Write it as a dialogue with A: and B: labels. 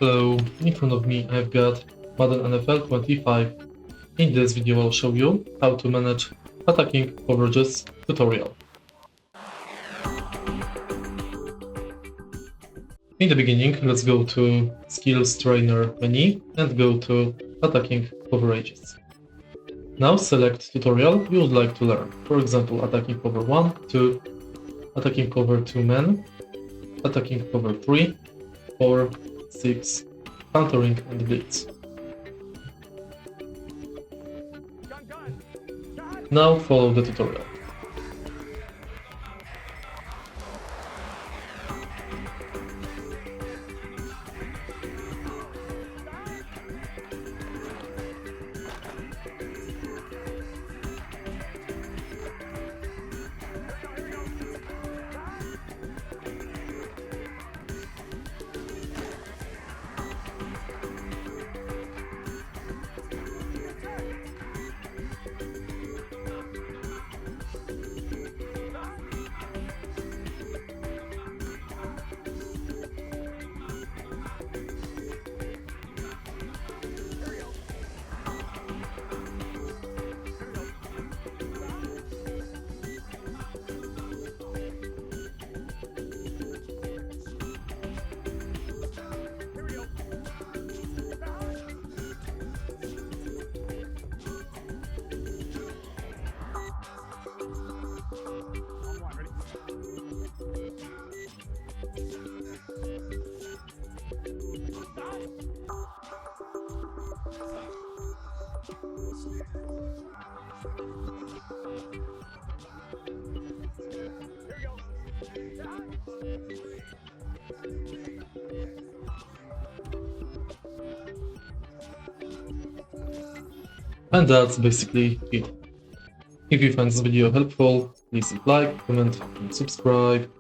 A: Hello, in front of me I've got Madden NFL 25. In this video I'll show you how to manage attacking coverages tutorial. In the beginning, let's go to Skills Trainer menu and go to Attacking Coverages. Now select tutorial you would like to learn, for example attacking cover 1, 2, attacking cover 2 men, attacking cover 3, 4, 6, countering and blitz. Now follow the tutorial. And that's basically it. If you find this video helpful, please like, comment, and subscribe.